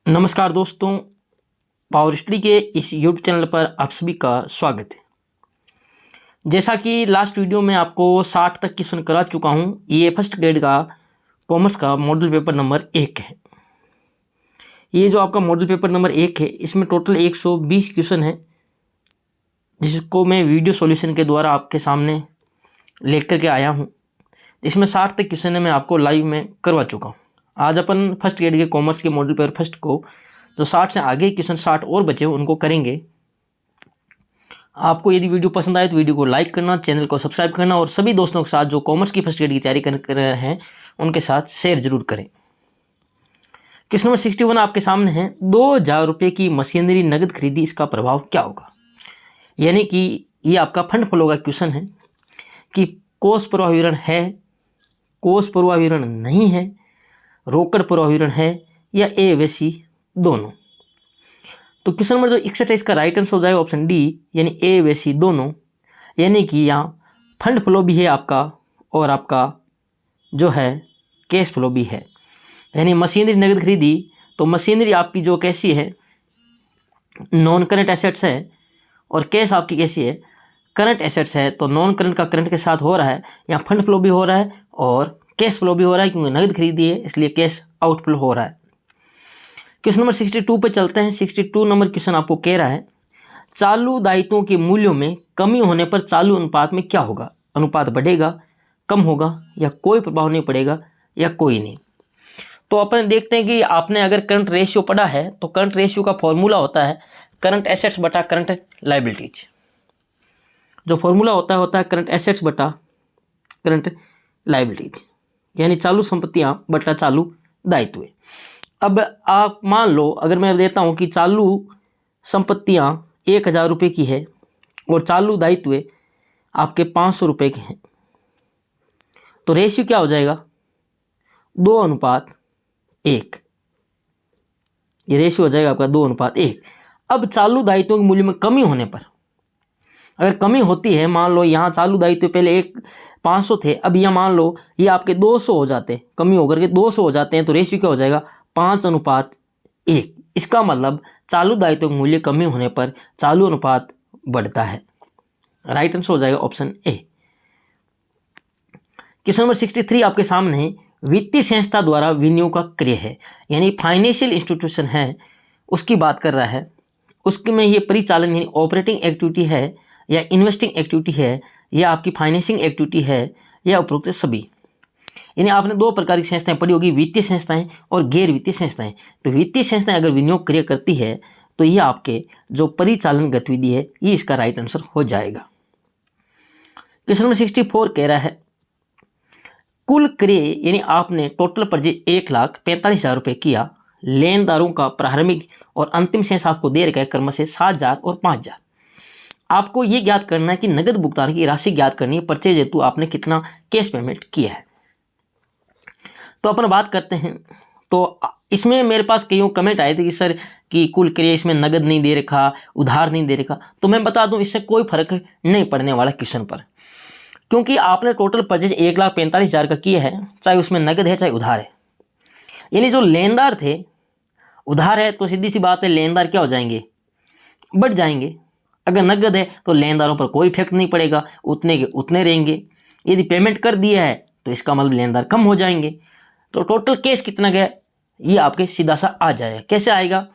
नमस्कार दोस्तों, power study के इस यूट्यूब चैनल पर आप सभी का स्वागत है। जैसा कि लास्ट वीडियो में आपको 60 तक क्वेश्चन करा चुका हूं, ये फर्स्ट ग्रेड का कॉमर्स का मॉडल पेपर नंबर 1 है। ये जो आपका मॉडल पेपर नंबर 1 है, इसमें टोटल 120 क्वेश्चन है, जिसको मैं वीडियो सॉल्यूशन के द्वारा आपके सामने लेकर के आया हूँ। इसमें 60 तक क्वेश्चन है, मैं आपको लाइव में करवा चुका हूँ। आज अपन फर्स्ट ग्रेड के कॉमर्स के मॉडल पेपर फर्स्ट को जो 60 से आगे क्वेश्चन 60 और बचे हैं उनको करेंगे। आपको यदि वीडियो पसंद आए तो वीडियो को लाइक करना, चैनल को सब्सक्राइब करना और सभी दोस्तों के साथ जो कॉमर्स की फर्स्ट ग्रेड की तैयारी कर रहे हैं उनके साथ शेयर जरूर करें। क्वेश्चन नंबर 61 आपके सामने है। 2000 रुपये की मशीनरी नगद खरीदी, इसका प्रभाव क्या होगा। यानी कि ये आपका फंड फ्लो का क्वेश्चन है कि कोष प्रवाह विवरण है, कोष प्रवाह विवरण नहीं है, रोकड़ प्रवाह विवरण है या ए व सी दोनों। तो क्वेश्चन नंबर जो 61 है इसका राइट आंसर हो जाएगा ऑप्शन डी, यानी ए व सी दोनों। यानी कि यहाँ फंड फ्लो भी है आपका और आपका जो है कैश फ्लो भी है। यानी मशीनरी नगद खरीदी, तो मशीनरी आपकी जो कैसी है, नॉन करंट एसेट्स है, और कैश आपकी कैसी है, करंट एसेट्स है। तो नॉन करंट का करंट के साथ हो रहा है, यहाँ फंड फ्लो भी हो रहा है और कैश फ्लो भी हो रहा है, क्योंकि नगद खरीदी है इसलिए कैश आउटफ्लो हो रहा है। क्वेश्चन नंबर 62 पे चलते हैं। 62 नंबर क्वेश्चन आपको कह रहा है, चालू दायित्वों के मूल्यों में कमी होने पर चालू अनुपात में क्या होगा। अनुपात बढ़ेगा, कम होगा या कोई प्रभाव नहीं पड़ेगा या कोई नहीं। तो अपन देखते हैं कि आपने अगर करंट रेशियो पढ़ा है तो करंट रेशियो का फॉर्मूला होता है करंट एसेट्स बटा करंट लाइबिलिटीज। जो फॉर्मूला होता है करंट एसेट्स बटा करंट लाइबिलिटीज, यानी चालू संपत्तियां बटा चालू दायित्व। अब आप मान लो, अगर मैं देता हूं कि चालू संपत्तियां 1000 रुपये की है और चालू दायित्व आपके 500 रुपये के हैं, तो रेशियो क्या हो जाएगा, 2:1। ये रेशियो हो जाएगा आपका 2:1। अब चालू दायित्वों के मूल्य में कमी होने पर, अगर कमी होती है, मान लो यहाँ चालू दायित्व पहले 500 थे, अब यहाँ मान लो ये आपके 200 हो जाते हैं, कमी होकर के 200 हो जाते हैं, तो रेशियो क्या हो जाएगा 5:1। इसका मतलब चालू दायित्व मूल्य कमी होने पर चालू अनुपात बढ़ता है। राइट आंसर हो जाएगा ऑप्शन ए। क्वेश्चन नंबर 63 आपके सामने है। वित्तीय संस्था द्वारा विनियोग का क्रय है, यानी फाइनेंशियल इंस्टीट्यूशन है, उसकी बात कर रहा है। उसके में ये परिचालन यानी ऑपरेटिंग एक्टिविटी है या इन्वेस्टिंग एक्टिविटी है या आपकी फाइनेंसिंग एक्टिविटी है या उपरोक्त सभी। यानी आपने दो प्रकार की संस्थाएं पढ़ी होगी, वित्तीय संस्थाएं और गैर वित्तीय संस्थाएं। तो वित्तीय संस्थाएं अगर विनियोग क्रिया करती है तो ये आपके जो परिचालन गतिविधि है, ये इसका राइट आंसर हो जाएगा। क्वेश्चन नंबर 64 कह रहा है, कुल क्रय यानी आपने टोटल परचेज 1,45,000 रुपये किया, लेनदारों का प्रारंभिक और अंतिम शेष आपको दे रखा है क्रम से 7,000 और 5,000। आपको ये ज्ञात करना है कि नगद भुगतान की राशि ज्ञात करनी है, परचेज हेतु आपने कितना कैश पेमेंट किया है। तो अपन बात करते हैं। तो इसमें मेरे पास कईयों कमेंट आए थे कि सर कि कुल क्रय इसमें नगद नहीं दे रखा, उधार नहीं दे रखा। तो मैं बता दूं, इससे कोई फर्क नहीं पड़ने वाला क्वेश्चन पर, क्योंकि आपने टोटल परचेज 1,45,000 का किया है, चाहे उसमें नगद है चाहे उधार है। यानी जो लेनदार थे, उधार है तो सीधी सी बात है लेनदार क्या हो जाएंगे, बढ़ जाएंगे। अगर नगद है तो लेनदारों पर कोई इफेक्ट नहीं पड़ेगा, उतने के उतने रहेंगे। यदि पेमेंट कर दिया है तो इसका मतलब लेनदार कम हो जाएंगे। तो टोटल कैश कितना गया ये आपके सीधा सा आ जाएगा। कैसे आएगा,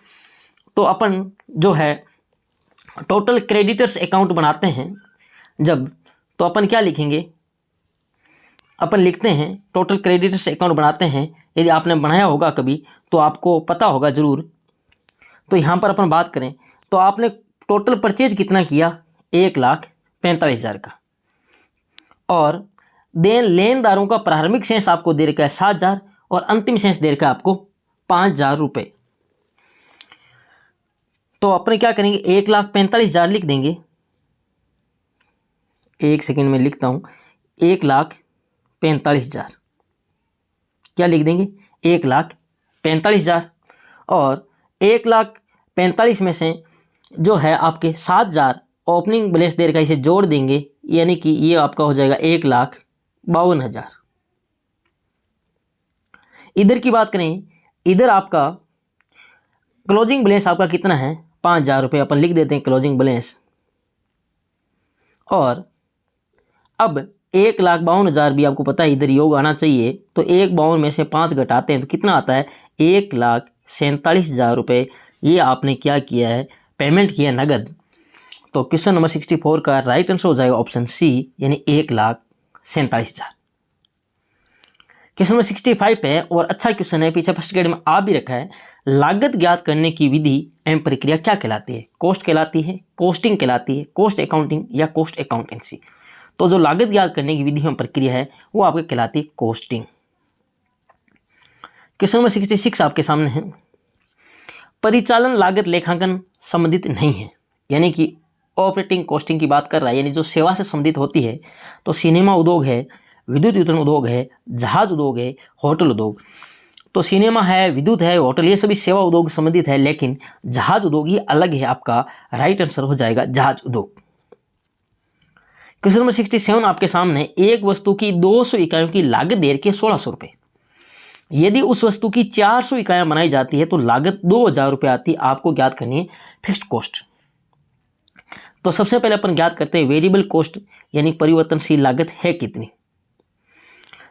तो अपन जो है टोटल क्रेडिटर्स अकाउंट बनाते हैं जब, तो अपन क्या लिखेंगे, अपन लिखते हैं टोटल क्रेडिटर्स अकाउंट बनाते हैं। यदि आपने बनाया होगा कभी तो आपको पता होगा ज़रूर। तो यहाँ पर अपन बात करें तो आपने टोटल परचेज कितना किया, 1,45,000 का, और देन लेनदारों का प्रारंभिक शेष आपको दे रखा है 7,000 और अंतिम शेष दे रखा है आपको 5,000 रुपये। तो अपने क्या करेंगे, 1,45,000 लिख देंगे। एक सेकंड में लिखता हूँ, 1,45,000 क्या लिख देंगे, 1,45,000, और 1,45,000 में से जो है आपके 7,000 ओपनिंग बैलेंस दे रखा है, इसे जोड़ देंगे, यानी कि ये आपका हो जाएगा 1,52,000। इधर की बात करें, इधर आपका क्लोजिंग बैलेंस आपका कितना है 5,000 रुपये, अपन लिख देते हैं क्लोजिंग बैलेंस। और अब 1,52,000 भी आपको पता है इधर योग आना चाहिए, तो 1,52 में से 5 घटाते हैं तो कितना आता है 1,47,000 रुपये। ये आपने क्या किया है, पेमेंट किया नगद। तो क्वेश्चन नंबर 64 का राइट आंसर हो जाएगा ऑप्शन सी, यानी 1,47,000। क्वेश्चन नंबर 65 है और अच्छा क्वेश्चन है, पीछे फर्स्ट ग्रेड में आ भी रखा है। लागत ज्ञात करने की विधि एवं प्रक्रिया क्या कहलाती है? कॉस्ट कहलाती है, कॉस्टिंग कहलाती है, कॉस्ट अकाउंटिंग या कॉस्ट अकाउंटेंसी। तो जो लागत ज्ञात करने की विधि एवं प्रक्रिया है वो आपके कहलाती है कॉस्टिंग। क्वेश्चन नंबर 66 आपके सामने है। परिचालन लागत लेखांकन संबंधित नहीं है, यानी कि ऑपरेटिंग कॉस्टिंग की बात कर रहा है, यानी जो सेवा से संबंधित होती है। तो सिनेमा उद्योग है, विद्युत वितरण उद्योग है, जहाज उद्योग है, होटल उद्योग। तो सिनेमा है, विद्युत है, होटल, ये सभी सेवा उद्योग संबंधित है, लेकिन जहाज उद्योग ये अलग है। आपका राइट आंसर हो जाएगा जहाज उद्योग। क्वेश्चन नंबर 67 आपके सामने। एक वस्तु की 200 इकाइयों की लागत दे रखी है 1,600 रुपये। यदि उस वस्तु की 400 इकाइयाँ बनाई जाती है तो लागत 2,000 रुपये आती है। आपको ज्ञात करनी है फिक्स्ड कॉस्ट। तो सबसे पहले अपन ज्ञात करते हैं वेरिएबल कॉस्ट, यानी परिवर्तनशील लागत है कितनी।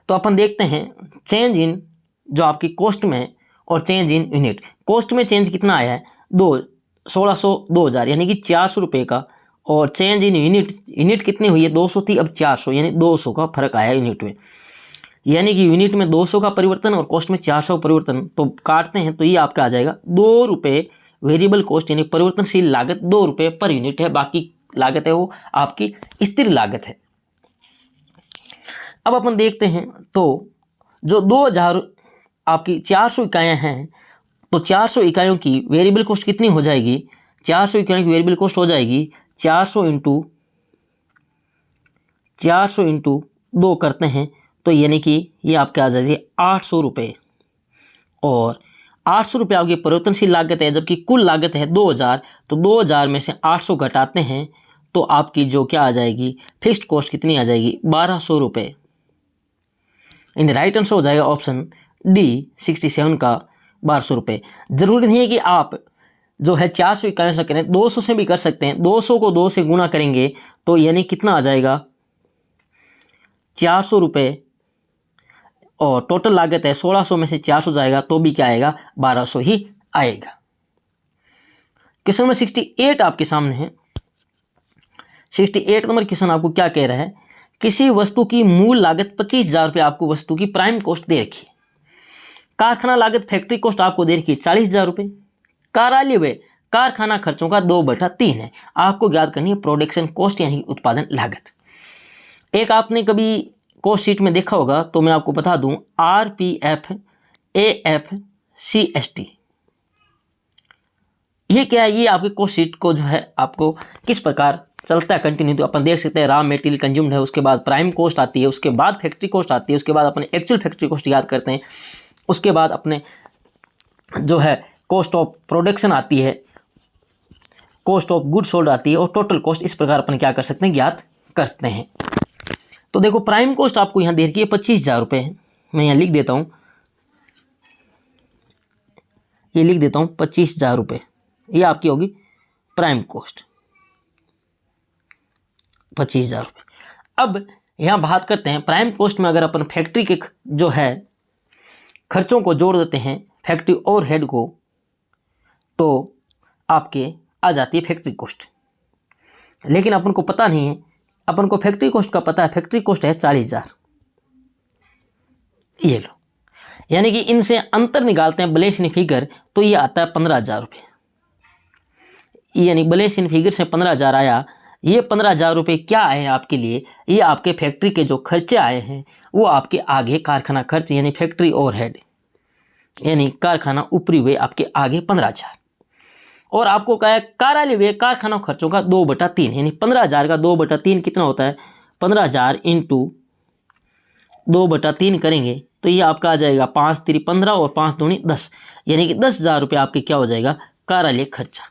तो अपन देखते हैं चेंज इन जो आपकी कॉस्ट में और चेंज इन यूनिट। कॉस्ट में चेंज कितना आया है 1,600 2,000 यानी कि 400 रुपये का। और चेंज इन यूनिट कितनी हुई है 200 थी, अब 400 यानी 200 का फर्क आया यूनिट में। यानी कि यूनिट में 200 का परिवर्तन और कॉस्ट में 400 परिवर्तन। तो काटते हैं तो ये आपका आ जाएगा 2 रुपये वेरिएबल कॉस्ट, यानी परिवर्तनशील लागत 2 रुपये पर यूनिट है। बाकी लागत है वो आपकी स्थिर लागत है। अब अपन देखते हैं तो जो 2,000 आपकी 400 इकाइयाँ हैं, तो 400 इकाइयों की वेरिएबल कॉस्ट कितनी हो जाएगी? 400 इकाइयों की वेरिएबल कॉस्ट हो जाएगी 400 इंटू 2 करते हैं तो यानी कि ये आपके आ जाएगी 800 रुपये। और 800 रुपये आपकी परिवर्तनशील लागत है, जबकि कुल लागत है 2,000। तो 2,000 में से 800 घटाते हैं तो आपकी जो क्या आ जाएगी फिक्स्ड कॉस्ट कितनी आ जाएगी 1,200 रुपये। इन राइट आंसर हो जाएगा ऑप्शन डी 67 का 1,200 रुपये। जरूरी नहीं है कि आप जो है 400 इकाइयों से करें, 200 से भी कर सकते हैं। 200 को 2 से गुणा करेंगे तो यानी कितना आ जाएगा 400 रुपये। और टोटल लागत है 1,600 में से 400 जाएगा तो भी क्या आएगा 1,200 ही आएगा। क्वेश्चन नंबर 68 आपके सामने है। 68 नंबर क्वेश्चन आपको क्या कह रहा है? किसी वस्तु की मूल लागत 25,000 रुपये आपको वस्तु की प्राइम कॉस्ट दे रखी है। कारखाना लागत फैक्ट्री कॉस्ट आपको दे रखी है 40,000 रुपये। कार्यालय व्यय कारखाना खर्चों का 2/3 है। आपको ज्ञात करनी है प्रोडक्शन कॉस्ट, यानी उत्पादन लागत। एक आपने कभी कॉस्ट शीट में देखा होगा, तो मैं आपको बता दूं RPF AF CST ये क्या है? ये आपके कॉस्ट शीट को जो है आपको किस प्रकार चलता है कंटिन्यू, तो अपन देख सकते हैं। रॉ मटेरियल कंज्यूम्ड है, उसके बाद प्राइम कॉस्ट आती है, उसके बाद फैक्ट्री कॉस्ट आती है, उसके बाद अपने एक्चुअल फैक्ट्री कॉस्ट याद करते हैं, उसके बाद अपने जो है कॉस्ट ऑफ प्रोडक्शन आती है, कॉस्ट ऑफ गुड सोल्ड आती है, और टोटल कॉस्ट। इस प्रकार अपन क्या कर सकते हैं ज्ञात कर सकते हैं। तो देखो प्राइम कॉस्ट आपको यहाँ दे रखी है 25,000 रुपये है। मैं यहाँ लिख देता हूँ, ये लिख देता हूँ 25,000 रुपये, ये आपकी होगी प्राइम कॉस्ट 25,000 रुपये। अब यहाँ बात करते हैं प्राइम कॉस्ट में अगर अपन फैक्ट्री के जो है खर्चों को जोड़ देते हैं, फैक्ट्री ओवरहेड को, तो आपके आ जाती है फैक्ट्री कॉस्ट। लेकिन अपन को पता नहीं है, अपन को फैक्ट्री कॉस्ट का पता है, फैक्ट्री कॉस्ट है 40,000। ये लो, यानी कि इनसे अंतर निकालते हैं बैलेंस इन फिगर, तो ये आता है 15,000 रुपये। यानी बैलेंस इन फिगर से 15,000 आया। ये 15,000 रुपये क्या आए हैं आपके लिए? ये आपके फैक्ट्री के जो खर्चे आए हैं वो आपके आगे कारखाना खर्च, यानी फैक्ट्री ओवरहेड, यानी कारखाना ऊपरी व्यय आपके आगे 15,000। और आपको कहा है कार्यालय व्यय कारखाना खर्चों का 2/3, यानी 15,000 का 2/3 कितना होता है? 15,000 इंटू 2/3 करेंगे तो ये आपका आ जाएगा 5 3 15 और 5 दूनी 10, यानी कि 10,000 रुपये आपके क्या हो जाएगा कार्यालय खर्चा।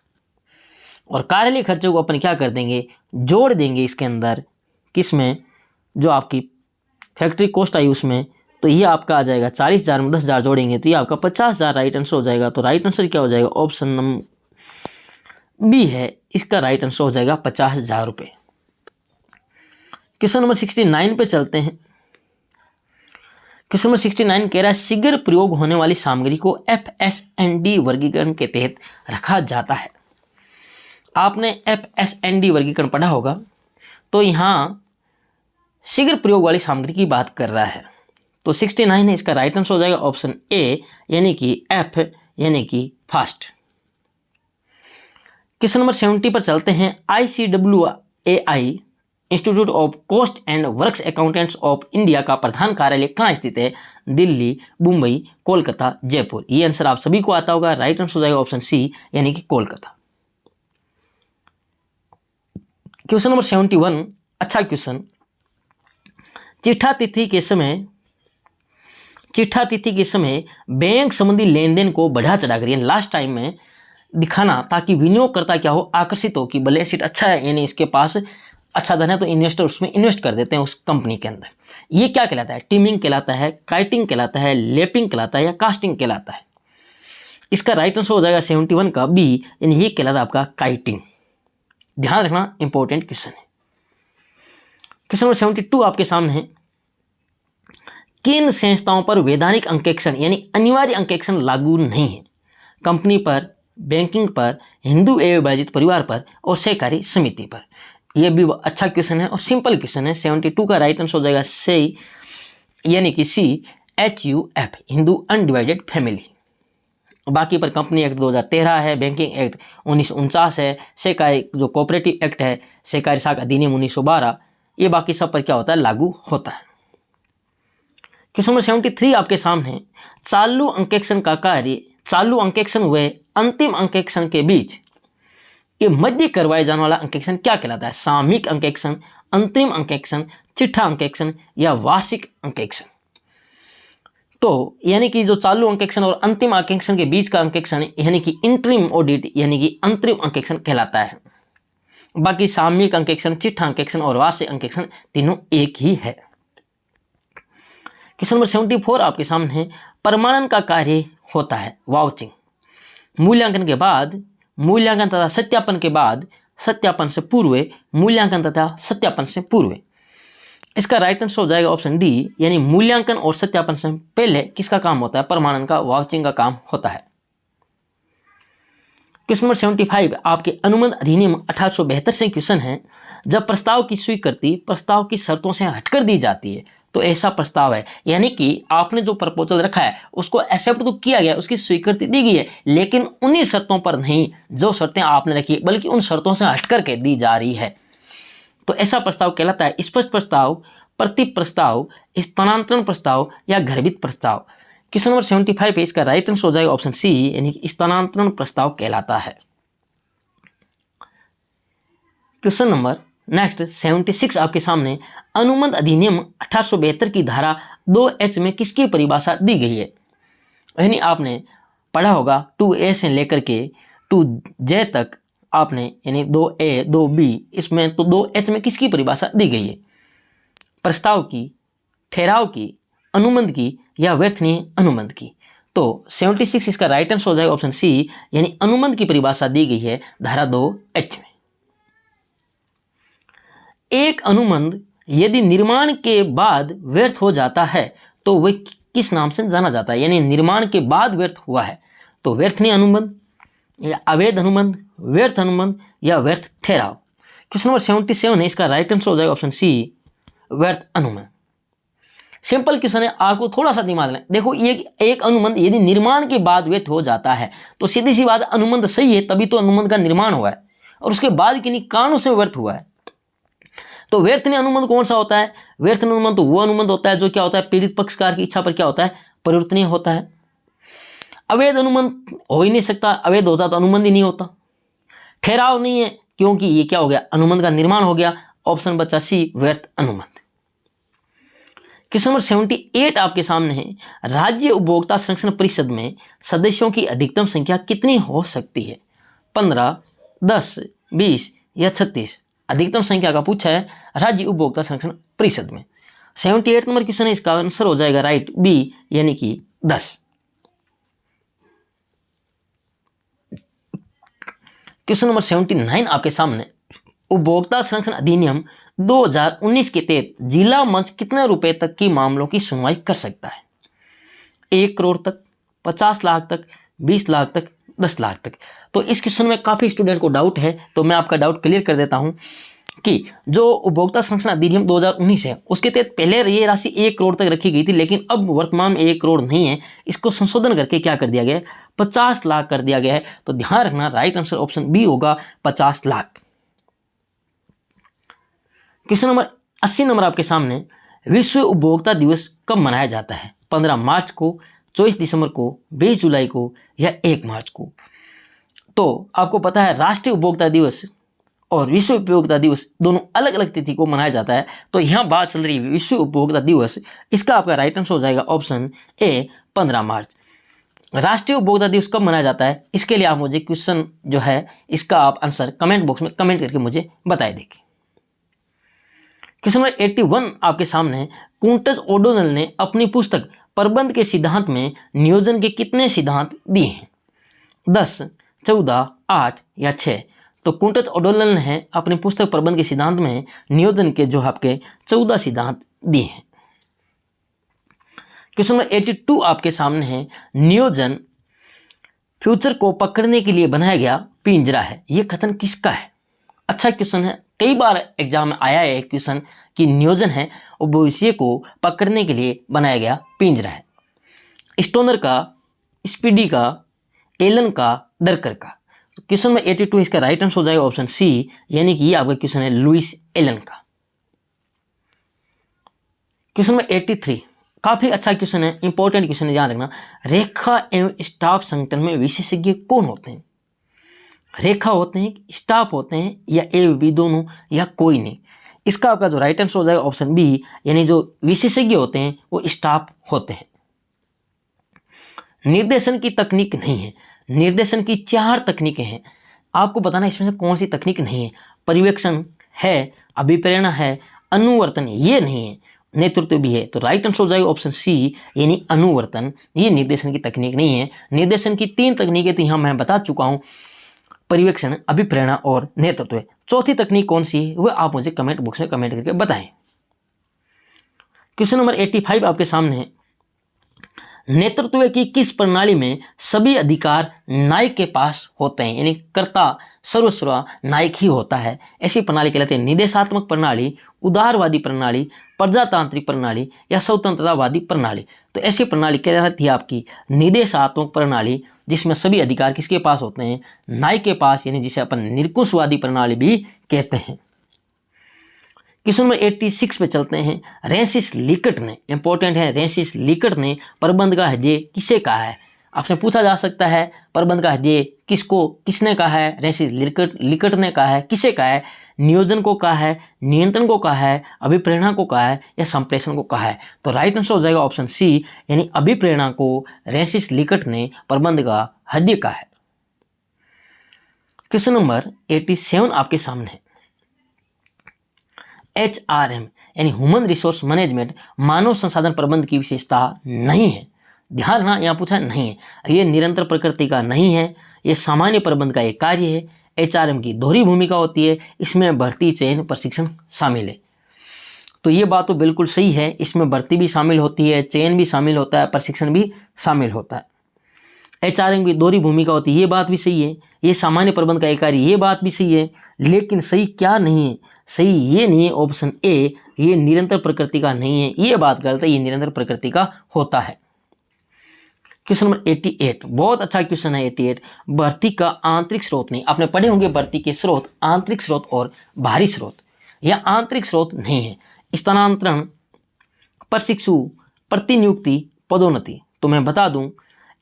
और कार्यालय खर्चों को अपन क्या कर देंगे, जोड़ देंगे इसके अंदर, किसमें? जो आपकी फैक्ट्री कॉस्ट आई उसमें, तो ये आपका आ जाएगा 40,000 में 10,000 जोड़ेंगे तो ये आपका 50,000 राइट आंसर हो जाएगा। तो राइट आंसर क्या हो जाएगा, ऑप्शन नंबर बी है, इसका राइट आंसर हो जाएगा 50,000 रुपये। क्वेश्चन नंबर 69 पे चलते हैं। क्वेश्चन नंबर 69 कह रहा है शीघ्र प्रयोग होने वाली सामग्री को FSND वर्गीकरण के तहत रखा जाता है। आपने FSND वर्गीकरण पढ़ा होगा, तो यहाँ शीघ्र प्रयोग वाली सामग्री की बात कर रहा है। तो 69 है, इसका राइट आंसर हो जाएगा ऑप्शन ए यानी कि F यानी कि फास्ट। क्वेश्चन नंबर 70 पर चलते हैं। ICWAI institute of cost and works accountants of India का प्रधान कार्यालय कहाँ स्थित है, दिल्ली, मुंबई, कोलकाता, जयपुर। ये आंसर आप सभी को आता होगा, राइट आंसर हो जाएगा ऑप्शन सी यानी कि कोलकाता। क्वेश्चन नंबर 71 अच्छा क्वेश्चन। चिट्ठा तिथि के समय बैंक संबंधी लेन देन को बढ़ा चढ़ाकर यानी लास्ट टाइम में दिखाना, ताकि विनियोगकर्ता क्या हो, आकर्षित हो कि बैलेंस शीट अच्छा है, यानी इसके पास अच्छा धन है, तो इन्वेस्टर उसमें इन्वेस्ट कर देते हैं उस कंपनी के अंदर। ये क्या कहलाता है, टीमिंग कहलाता है, काइटिंग कहलाता है, लेपिंग कहलाता है या कास्टिंग कहलाता है। इसका राइट आंसर हो जाएगा 71 का बी यानी ये कहलाता है आपका काइटिंग। ध्यान रखना, इंपॉर्टेंट क्वेश्चन है। क्वेश्चन नंबर 72 आपके सामने है। किन संस्थाओं पर वैधानिक अंकेक्षण यानी अनिवार्य अंकेक्षण लागू नहीं है, कंपनी पर, बैंकिंग पर, हिंदू एवं विभाजित परिवार पर और सहकारी समिति पर। यह भी अच्छा क्वेश्चन है और सिंपल क्वेश्चन है। 72 का राइट आंसर हो जाएगा सी यानी कि CHUF हिंदू अनडिवाइडेड फैमिली। बाकी पर कंपनी एक्ट 2013 है, बैंकिंग एक्ट 1949 है, सहकारी जो कोऑपरेटिव एक्ट है, सहकारी शाखा अधिनियम 1912, ये बाकी सब पर क्या होता है, लागू होता है। क्वेश्चन नंबर 73 आपके सामने। चालू अंकेक्षण का कार्य चालू अंकेक्षण व अंतिम अंकेक्षण के बीच के मध्य करवाए जाने वाला अंकेक्षण क्या कहलाता है, सामयिक अंकेक्षण, अंतिम अंकेक्षण, चिट्ठा अंकेक्षण या वार्षिक अंकेक्षण। तो यानी कि जो चालू अंकेक्षण और अंतिम अंकेक्षण के बीच का अंकेक्षण यानी कि इंटरिम ऑडिट यानी कि अंतरिम अंकेक्षण कहलाता है। बाकी सामयिक अंकेक्षण, चिट्ठा अंकेक्षण और वार्षिक अंकेक्षण तीनों एक ही है। क्वेश्चन नंबर 74 आपके सामने है। प्रमाणन का कार्य होता है वाउचिंग। मूल्यांकन के बाद, मूल्यांकन तथा सत्यापन के बाद, सत्यापन से पूर्व, मूल्यांकन तथा सत्यापन से पूर्व। इसका राइट आंसर हो जाएगा ऑप्शन डी यानी मूल्यांकन और सत्यापन से पहले किसका काम होता है, प्रमाणन का, वाउचिंग का काम होता है। क्वेश्चन नंबर 75 आपके अनुबंध अधिनियम 1872 से क्वेश्चन है। जब प्रस्ताव की स्वीकृति प्रस्ताव की शर्तों से हटकर दी जाती है तो ऐसा प्रस्ताव है, यानी कि आपने जो प्रपोजल रखा है उसको एक्सेप्ट तो किया गया, उसकी स्वीकृति दी गई है, लेकिन उन्हीं शर्तों पर नहीं जो शर्तें आपने रखी, बल्कि उन शर्तों से हटकर के दी जा रही है, तो ऐसा प्रस्ताव कहलाता है स्पष्ट प्रस्ताव, प्रति प्रस्ताव, स्थानांतरण प्रस्ताव या गर्भित प्रस्ताव। क्वेश्चन नंबर 75 पे इसका राइट आंसर हो जाएगा ऑप्शन सी यानी कि स्थानांतरण प्रस्ताव कहलाता है। क्वेश्चन नंबर नेक्स्ट 76 आपके सामने। अनुबंध अधिनियम 1872 की धारा 2H में किसकी परिभाषा दी गई है, यानी आपने पढ़ा होगा 2A से लेकर के 2J तक आपने, यानी 2A 2B, इसमें तो 2H में किसकी परिभाषा दी गई है, प्रस्ताव की, ठहराव की, अनुबंध की या व्यर्थनीय अनुबंध की। तो 76 इसका राइट आंसर हो जाएगा ऑप्शन सी यानी अनुबंध की परिभाषा दी गई है धारा 2H में। एक अनुबंध यदि निर्माण के बाद व्यर्थ हो जाता है तो वह किस नाम से जाना जाता है, यानी निर्माण के बाद व्यर्थ हुआ है तो व्यर्थनीय अनुबंध या अवैध अनुबंध, व्यर्थ अनुबंध या व्यर्थ ठहराव। क्वेश्चन नंबर 77 है, इसका राइट आंसर हो जाएगा ऑप्शन सी व्यर्थ अनुबंध। सिंपल क्वेश्चन है, आपको थोड़ा सा दिमाग लें। देखो ये एक अनुबंध यदि निर्माण के बाद व्यर्थ हो जाता है तो सीधी सी बात, अनुबंध सही है तभी तो अनुबंध का निर्माण हुआ है और उसके बाद किन्हीं कारणों से व्यर्थ हुआ है। तो व्यर्थनीय अनुबंध कौन सा होता है, व्यर्थ अनुबंध तो वो अनुबंध होता है जो क्या होता है, पीड़ित पक्षकार की इच्छा पर क्या होता है, परिवर्तनीय होता है। अवैध अनुबंध हो ही नहीं सकता, अवैध होता तो अनुबंध ही नहीं होता। ठहराव नहीं है क्योंकि ये क्या हो गया, अनुबंध का निर्माण हो गया। ऑप्शन बचा सी व्यर्थ अनुबंध। क्वेश्चन नंबर 78 आपके सामने है। राज्य उपभोक्ता संरक्षण परिषद में सदस्यों की अधिकतम संख्या कितनी हो सकती है, 15, 10, 20 या 36। अधिकतम संख्या का पूछा है राज्य उपभोक्ता संरक्षण परिषद में। 78 नंबर क्वेश्चन है, इसका आंसर हो जाएगा राइट बी यानी कि 10। क्वेश्चन नंबर 79 आपके सामने, उपभोक्ता संरक्षण अधिनियम 2019 के तहत जिला मंच कितने रुपए तक की मामलों की सुनवाई कर सकता है? 1 करोड़ तक, 50 लाख तक, 20 लाख तक, 10 लाख तक। तो इस क्वेश्चन में काफ़ी स्टूडेंट को डाउट है, तो मैं आपका डाउट क्लियर कर देता हूं कि जो उपभोक्ता संरक्षण अधिनियम 2019 है उसके तहत पहले ये राशि 1 करोड़ तक रखी गई थी, लेकिन अब वर्तमान में 1 करोड़ नहीं है, इसको संशोधन करके क्या कर दिया गया है, 50 लाख कर दिया गया है। तो ध्यान रखना, राइट आंसर ऑप्शन बी होगा 50 लाख। क्वेश्चन नंबर 80 नंबर आपके सामने, विश्व उपभोक्ता दिवस कब मनाया जाता है? 15 मार्च को, 24 दिसंबर को, 20 जुलाई को या 1 मार्च को? तो आपको पता है राष्ट्रीय उपभोक्ता दिवस और विश्व उपभोक्ता दिवस दोनों अलग अलग तिथि को मनाया जाता है। तो यहाँ बात चल रही है विश्व उपभोक्ता दिवस, इसका आपका राइट आंसर हो जाएगा ऑप्शन ए 15 मार्च। राष्ट्रीय उपभोक्ता दिवस कब मनाया जाता है, इसके लिए आप मुझे क्वेश्चन जो है इसका आप आंसर कमेंट बॉक्स में कमेंट करके मुझे बताए देंगे। क्वेश्चन नंबर 81 आपके सामने है, कुंटज ओडोनल ने अपनी पुस्तक प्रबंध के सिद्धांत में नियोजन के कितने सिद्धांत दिए हैं? 10, 14, 8 या 6? तो कुंटज ओडोनल ने अपनी पुस्तक प्रबंध के सिद्धांत में नियोजन के जो आपके 14 सिद्धांत दिए हैं। क्वेश्चन नंबर 82 आपके सामने है, नियोजन फ्यूचर को पकड़ने के लिए बनाया गया पिंजरा है, यह कथन किसका है? अच्छा क्वेश्चन है, कई बार एग्जाम में आया है क्वेश्चन कि नियोजन है और भविष्य को पकड़ने के लिए बनाया गया पिंजरा है। स्टोनर का, स्पीडी का, एलन का, डरकर का? तो क्वेश्चन में 82 इसका राइट आंसर हो जाएगा ऑप्शन सी, यानी कि ये आपका क्वेश्चन है लुइस एलन का। क्वेश्चन में 83 काफी अच्छा क्वेश्चन है, इंपॉर्टेंट क्वेश्चन है, ध्यान रखना। रेखा एवं स्टाफ संगठन में विशेषज्ञ कौन होते हैं? रेखा होते हैं, स्टाफ होते हैं, या ए बी दोनों, या कोई नहीं? इसका आपका जो राइट आंसर हो जाएगा ऑप्शन बी, यानी जो विशेषज्ञ होते हैं वो स्टाफ होते हैं। निर्देशन की तकनीक नहीं है, निर्देशन की 4 तकनीकें हैं, आपको बताना इसमें से कौन सी तकनीक नहीं है। पर्यवेक्षण है, अभिप्रेरणा है, अनुवर्तन ये नहीं है, नेतृत्व भी है। तो राइट आंसर हो जाएगा ऑप्शन सी, यानी अनुवर्तन, ये निर्देशन की तकनीक नहीं है। निर्देशन की 3 तकनीकें तो यहाँ मैं बता चुका हूँ, पर्यवेक्षण, अभिप्रेरणा और नेतृत्व। चौथी तकनीक कौन सी है वह आप मुझे कमेंट बॉक्स में कमेंट करके बताएं। क्वेश्चन नंबर 85 आपके सामने है, नेतृत्व की किस प्रणाली में सभी अधिकार नायक के पास होते हैं, यानी कर्ता सर्वस्व नायक ही होता है? ऐसी प्रणाली कहलाती है निदेशात्मक प्रणाली, उदारवादी प्रणाली, प्रजातांत्रिक प्रणाली या स्वतंत्रतावादी प्रणाली? तो ऐसी प्रणाली कहलाती है आपकी निदेशात्मक प्रणाली, जिसमें सभी अधिकार किसके पास होते हैं? नायक के पास, यानी जिसे अपन निरंकुशवादी प्रणाली भी कहते हैं। क्वेश्चन नंबर 86 पे चलते हैं। रेंसिस लिकट ने, इंपॉर्टेंट है, रेंसिस लिकट ने प्रबंध का हृदय किसे कहा है? आपसे पूछा जा सकता है प्रबंध का हृदय किसको, किसने कहा है? रेंसिस लिकट ने कहा है, किसे कहा है? नियोजन को कहा है, नियंत्रण को कहा है, अभिप्रेरणा को कहा है या संप्रेषण को कहा है? तो राइट आंसर हो जाएगा ऑप्शन सी, यानी अभिप्रेरणा को रेंसिस लिकट ने प्रबंध का हृदय कहा है। क्वेश्चन नंबर 87 आपके सामने है। HRM यानी ह्यूमन रिसोर्स मैनेजमेंट मानव संसाधन प्रबंध की विशेषता नहीं है। ध्यान रखना, यहाँ पूछा नहीं है, ये निरंतर प्रकृति का नहीं है, ये सामान्य प्रबंध का एक कार्य है। HRM की दोहरी भूमिका होती है, इसमें भर्ती, चयन, प्रशिक्षण शामिल है। तो ये बात तो बिल्कुल सही है, इसमें भर्ती भी शामिल होती है, चयन भी शामिल होता है, प्रशिक्षण भी शामिल होता है। HRM की दोहरी भूमिका होती है, ये बात भी सही है। ये सामान्य प्रबंध का एक कार्य, ये बात भी सही है, लेकिन सही क्या नहीं है? सही ये नहीं है ऑप्शन ए, ये निरंतर प्रकृति का नहीं है, ये बात गलत है, ये निरंतर प्रकृति का होता है। क्वेश्चन नंबर 88 बहुत अच्छा क्वेश्चन है। 88 भर्ती का आंतरिक स्रोत नहीं, आपने पढ़े होंगे भर्ती के स्रोत, आंतरिक स्रोत और बाहरी स्रोत। यह आंतरिक स्रोत नहीं है, स्थानांतरण, प्रशिक्षु, प्रतिनियुक्ति, पदोन्नति। तो मैं बता दूं,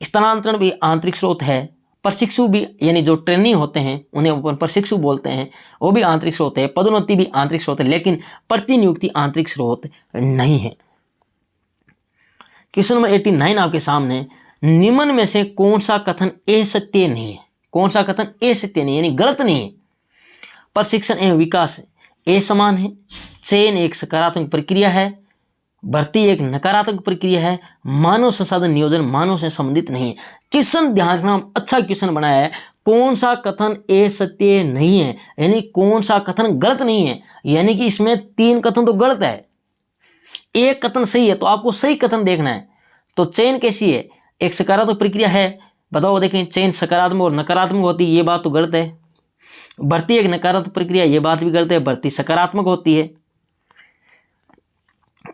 स्थानांतरण भी आंतरिक स्रोत है, प्रशिक्षु भी, यानी जो ट्रेनिंग होते हैं उन्हें अपन प्रशिक्षु बोलते हैं, वो भी आंतरिक स्रोत है, पदोन्नति भी आंतरिक स्रोत है, लेकिन प्रतिनियुक्ति आंतरिक स्रोत नहीं है। क्वेश्चन नंबर 89 आपके सामने, निम्न में से कौन सा कथन ए सत्य नहीं है? कौन सा कथन ए सत्य नहीं, यानी गलत नहीं है? प्रशिक्षण एवं विकास ए समान है, चयन एक सकारात्मक प्रक्रिया है, भर्ती एक नकारात्मक प्रक्रिया है, मानव संसाधन नियोजन मानव से संबंधित नहीं है। क्वेश्चन ध्यान रखना, अच्छा क्वेश्चन बनाया है। कौन सा कथन ए सत्य नहीं है, यानी कौन सा कथन गलत नहीं है, यानी कि इसमें 3 कथन तो गलत है, एक कथन सही है, तो आपको सही कथन देखना है। तो चयन कैसी है, एक सकारात्मक प्रक्रिया है, बताओ देखें, चयन सकारात्मक और नकारात्मक होती है, ये बात तो गलत है। भर्ती एक नकारात्मक प्रक्रिया, ये बात भी गलत है, भर्ती सकारात्मक होती है।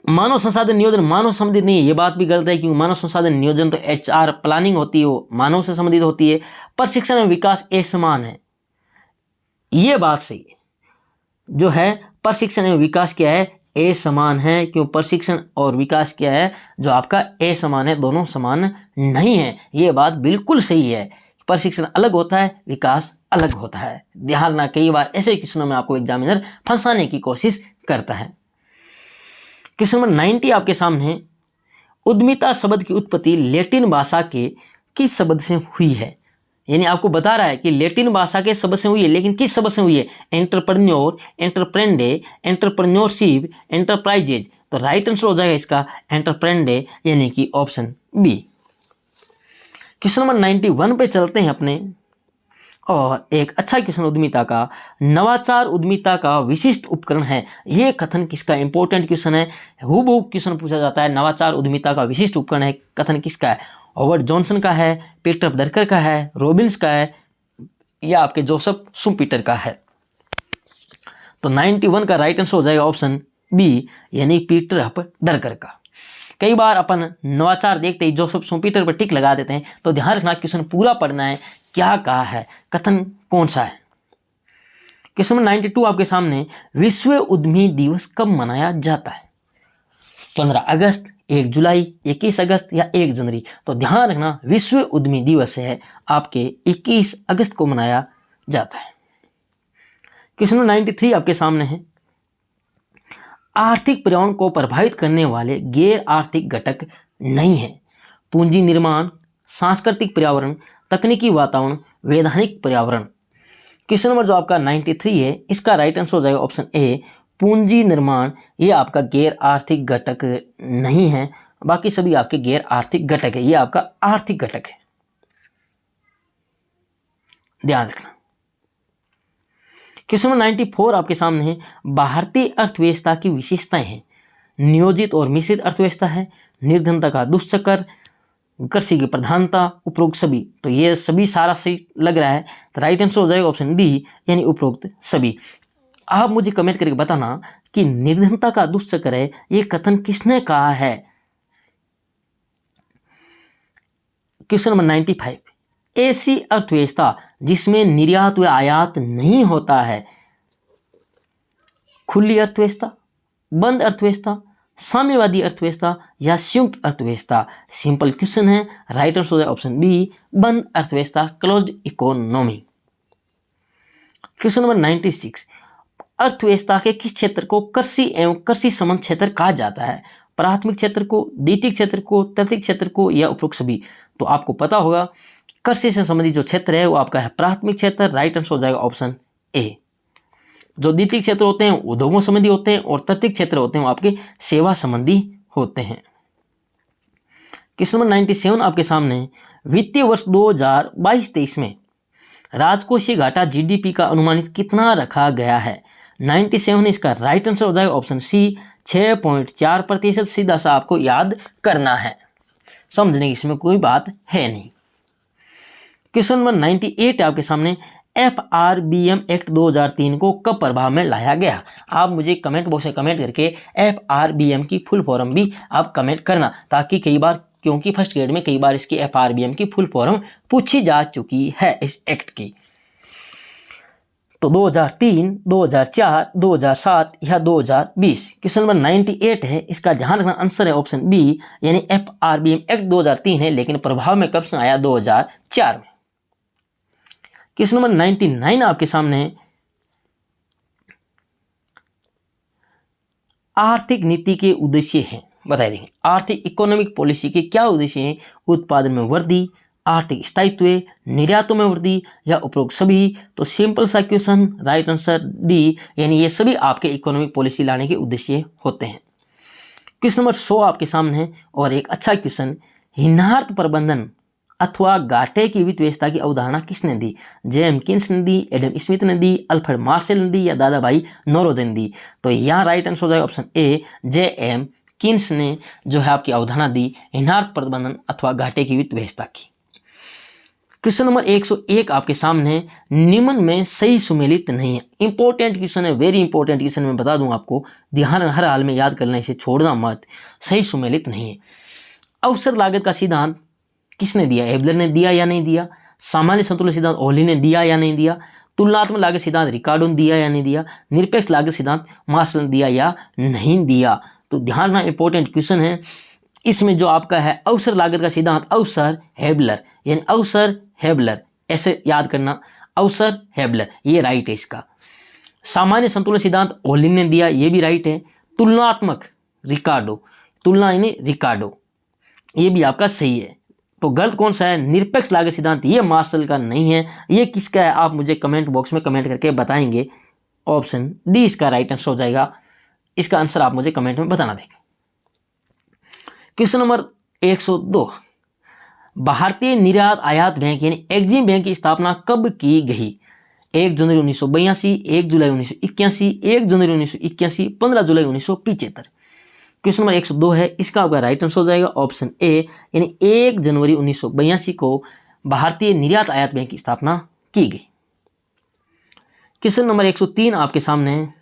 मानव संसाधन नियोजन मानव से संबंधित नहीं है, ये बात भी गलत है, क्योंकि मानव संसाधन नियोजन तो HR प्लानिंग होती है, वो मानव से संबंधित होती है। प्रशिक्षण और विकास असमान है, ये बात सही है। जो है प्रशिक्षण एवं विकास क्या है, असमान है, क्यों प्रशिक्षण और विकास क्या है, जो आपका असमान है, दोनों समान नहीं है, ये बात बिल्कुल सही है। प्रशिक्षण अलग होता है, विकास अलग होता है। ध्यान रखना, कई बार ऐसे क्वेश्चनों में आपको एग्जामिनर फंसाने की कोशिश करता है। क्वेश्चन नंबर 90 आपके सामने, उद्यमिता शब्द की उत्पत्ति लैटिन भाषा के किस शब्द से हुई है, यानी आपको बता रहा है कि लैटिन भाषा के शब्द से हुई है, लेकिन किस शब्द से हुई है, एंटरप्रेन्योर, एंटरप्रेंडे, एंटरप्रेन्योरशिप, एंटरप्राइजेज। तो राइट आंसर हो जाएगा इसका एंटरप्रेंडे, यानी कि ऑप्शन बी। क्वेश्चन नंबर 91 पे चलते हैं अपने, और एक अच्छा क्वेश्चन उद्यमिता का, नवाचार उद्यमिता का विशिष्ट उपकरण है, ये कथन किसका, इंपॉर्टेंट क्वेश्चन है, हूबहू क्वेश्चन पूछा जाता है। नवाचार उद्यमिता का विशिष्ट उपकरण है, कथन किसका है, हॉवर्ड जॉनसन का है, पीटर ड्रकर का है, रॉबिन्स का है, या आपके जोसेफ शुम्पीटर का है। तो 91 का राइट आंसर हो जाएगा ऑप्शन बी, यानी पीटर ड्रकर का। कई बार अपन नवाचार देखते ही जोसेफ शुम्पीटर पर टिक लगा देते हैं, तो ध्यान रखना क्वेश्चन पूरा पढ़ना है, क्या कहा है, कथन कौन सा है। क्वेश्चन नंबर 92 आपके सामने, विश्व उद्यमी दिवस कब मनाया जाता है, 15 अगस्त, 1 जुलाई, 21 अगस्त या 1 जनवरी। तो ध्यान रखना, विश्व उद्यमी दिवस है आपके 21 अगस्त को मनाया जाता है। क्वेश्चन नंबर 93 आपके सामने है, आर्थिक पर्यावरण को प्रभावित करने वाले गैर आर्थिक घटक नहीं है, पूंजी निर्माण, सांस्कृतिक पर्यावरण, तकनीकी वातावरण, वैधानिक पर्यावरण। क्वेश्चन नंबर जो आपका 93 है, इसका राइट आंसर हो जाएगा ऑप्शन ए, पूंजी निर्माण, ये आपका गैर आर्थिक घटक नहीं है, बाकी सभी आपके गैर आर्थिक घटक है, ये आपका आर्थिक घटक है, ध्यान रखना। क्वेश्चन नंबर 94 आपके सामने है, भारतीय अर्थव्यवस्था की विशेषताएं हैं, नियोजित और मिश्रित अर्थव्यवस्था है, निर्धनता का दुष्चक्र, कृषि की प्रधानता, उपरोक्त सभी। तो ये सभी सारा सही लग रहा है, तो राइट आंसर हो जाएगा ऑप्शन डी, यानी उपरोक्त सभी। आप मुझे कमेंट करके बताना कि निर्धनता का दुष्चक्र है, ये कथन किसने कहा है। क्वेश्चन नंबर 95, ऐसी अर्थव्यवस्था जिसमें निर्यात व आयात नहीं होता है, खुली अर्थव्यवस्था, बंद अर्थव्यवस्था, साम्यवादी अर्थव्यवस्था या संयुक्त अर्थव्यवस्था। सिंपल क्वेश्चन है, राइट आंसर हो जाए ऑप्शन बी, बंद अर्थव्यवस्था, क्लोज्ड इकोनॉमी। क्वेश्चन नंबर 96, अर्थव्यवस्था के किस क्षेत्र को कृषि एवं कृषि संबंध क्षेत्र कहा जाता है, प्राथमिक क्षेत्र को, द्वितीयक क्षेत्र को, तृतीयक क्षेत्र को या उपरोक्त सभी। तो आपको पता होगा कृषि से संबंधित जो क्षेत्र है वो आपका है प्राथमिक क्षेत्र, राइट आंसर हो जाएगा ऑप्शन ए। जो द्वितीय क्षेत्र होते हैं उद्योगों संबंधी होते हैं, और तृतीय क्षेत्र होते हैं वो आपके सेवा संबंधी होते हैं। क्वेश्चन नंबर 97 आपके सामने, वित्तीय वर्ष 2022-23 में राजकोषीय घाटा GDP का अनुमानित कितना रखा गया है, 97, इसका राइट आंसर हो जाएगा ऑप्शन सी, 6.4%। सीधा सा आपको याद करना है, समझने की इसमें कोई बात है नहीं। क्वेश्चन नंबर 98 आपके सामने, FRBM एक्ट 2003 को कब प्रभाव में लाया गया। आप मुझे कमेंट बॉक्स में कमेंट करके FRBM की फुल फॉर्म भी आप कमेंट करना, ताकि कई बार, क्योंकि फर्स्ट ग्रेड में कई बार इसकी FRBM की फुल फॉर्म पूछी जा चुकी है इस एक्ट की। तो 2003, 2004, 2007 या 2020। क्वेश्चन नंबर 98 है, इसका ध्यान रखना, आंसर है ऑप्शन बी, यानी FRBM एक्ट 2003 है, लेकिन प्रभाव में कब से आया, 2004 में। क्वेश्चन नंबर 99 आपके सामने है, आर्थिक नीति के उद्देश्य हैं, बताइए। देखिए, आर्थिक इकोनॉमिक पॉलिसी के क्या उद्देश्य हैं, उत्पादन में वृद्धि, आर्थिक स्थायित्व, निर्यातों में वृद्धि या उपरोक्त सभी। तो सिंपल सा क्वेश्चन, राइट आंसर डी, यानी ये सभी आपके इकोनॉमिक पॉलिसी लाने के उद्देश्य होते हैं। क्वेश्चन नंबर 100 आपके सामने है और एक अच्छा क्वेश्चन, हिन्नार्थ प्रबंधन अथवा घाटे की वित्त व्यवस्था की अवधारणा किसने दी? जेएम किन्स ने दी, एडम स्मिथ ने दी, अल्फ्रेड मार्शल ने दी या दादा भाई नौरोजी ने दी? तो यहाँ राइट आंसर हो जाएगा ऑप्शन ए, जेएम किन्स ने जो है आपकी अवधारणा दी हिन्नार्थ प्रबंधन अथवा घाटे की वित्त व्यवस्था की। क्वेश्चन नंबर 101 आपके सामने है, निम्न में सही सुमेलित नहीं है। इंपॉर्टेंट क्वेश्चन है, वेरी इंपॉर्टेंट क्वेश्चन, मैं बता दूं आपको, ध्यान हर हाल में याद करना, इसे छोड़ना मत। सही सुमेलित नहीं है। अवसर लागत का सिद्धांत किसने दिया? एबलर ने दिया या नहीं दिया? सामान्य संतुलन सिद्धांत ओहली ने दिया या नहीं दिया? तुलनात्मक लागत सिद्धांत रिकार्डो ने दिया या नहीं दिया? निरपेक्ष लागत सिद्धांत मार्शल ने दिया या नहीं दिया? तो ध्यान रखना, इंपॉर्टेंट क्वेश्चन है। इसमें जो आपका है अवसर लागत का सिद्धांत, अवसर हेबलर, यानी अवसर हेबलर, ऐसे याद करना, अवसर हेबलर, ये राइट है इसका। सामान्य संतुलन सिद्धांत ओहली ने दिया, ये भी राइट है। तुलनात्मक रिकार्डो, तुलना यानी रिकार्डो, ये भी आपका सही है। तो गलत कौन सा है? निरपेक्ष लागत सिद्धांत, ये मार्शल का नहीं है। ये किसका है आप मुझे कमेंट बॉक्स में कमेंट करके बताएंगे। ऑप्शन डी इसका राइट आंसर हो जाएगा। इसका आंसर आप मुझे कमेंट में बताना देंगे। क्वेश्चन नंबर 102, भारतीय निर्यात आयात बैंक यानी एक्जिम बैंक की स्थापना कब की गई? 1 जनवरी 1982, 1 जुलाई 1981, 1 जनवरी 1981, 15 जुलाई 1975। क्वेश्चन नंबर 102 है, इसका आपका राइट आंसर हो जाएगा ऑप्शन ए, यानी 1 जनवरी 1982 को भारतीय निर्यात आयात बैंक की स्थापना की गई। क्वेश्चन नंबर 103 आपके सामने है,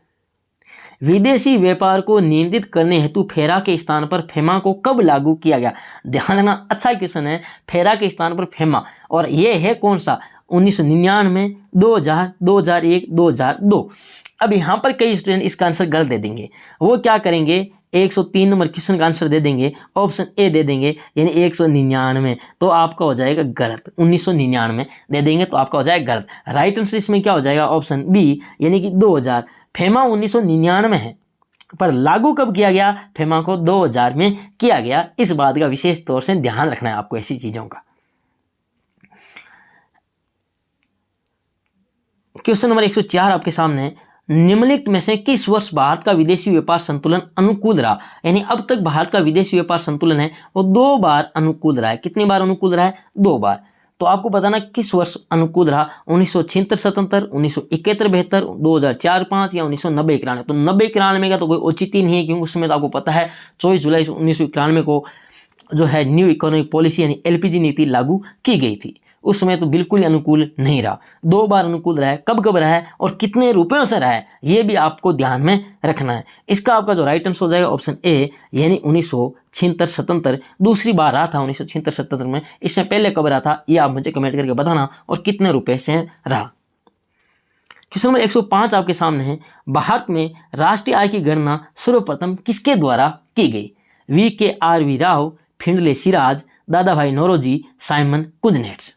विदेशी व्यापार को नियंत्रित करने हेतु फेरा के स्थान पर फेमा को कब लागू किया गया? ध्यान रखना, अच्छा क्वेश्चन है। फेरा के स्थान पर फेमा, और ये है कौन सा? 1999, 2000, 2001, 2002। अब यहाँ पर कई स्टूडेंट इसका आंसर गलत दे देंगे। वो क्या करेंगे? 103 नंबर क्वेश्चन का आंसर दे देंगे, ऑप्शन ए दे देंगे, यानी 199, तो आपका हो जाएगा गलत। 1999 दे देंगे तो आपका हो जाएगा गलत। राइट आंसर इसमें क्या हो जाएगा? ऑप्शन बी, यानी कि 2000। फेमा 1999 है, पर लागू कब किया गया? फेमा को 2000 में किया गया। इस बात का विशेष तौर से ध्यान रखना है आपको ऐसी चीजों का। क्वेश्चन नंबर 104 आपके सामने है, निम्नलिखित में से किस वर्ष भारत का विदेशी व्यापार संतुलन अनुकूल रहा? यानी अब तक भारत का विदेशी व्यापार संतुलन है वो 2 बार अनुकूल रहा है। कितनी बार अनुकूल रहा है? 2 बार। तो आपको बताना किस वर्ष अनुकूल रहा, 1976-77, 1971-72, 2004-05 या 1990-91। तो 90-91 का तो कोई औचित्य नहीं है, क्योंकि उसमें तो आपको पता है 24 जुलाई 1991 को जो है न्यू इकोनॉमिक पॉलिसी यानी एलपीजी नीति लागू की गई थी। उस समय तो बिल्कुल ही अनुकूल नहीं रहा। 2 बार अनुकूल रहा है। कब कब रहा है और कितने रुपयों से रहा है, ये भी आपको ध्यान में रखना है। इसका आपका जो राइट आंसर हो जाएगा ऑप्शन ए, यानी 1976-77 दूसरी बार रहा था 1976-77 में। इससे पहले कब रहा था ये आप मुझे कमेंट करके बताना, और कितने रुपए से रहा। क्वेश्चन नंबर 105 आपके सामने है, भारत में राष्ट्रीय आय की गणना सर्वप्रथम किसके द्वारा की गई? VKRV राव, फिंडले सिराज, दादा भाई नौरोजी, साइमन कुजनेट्स।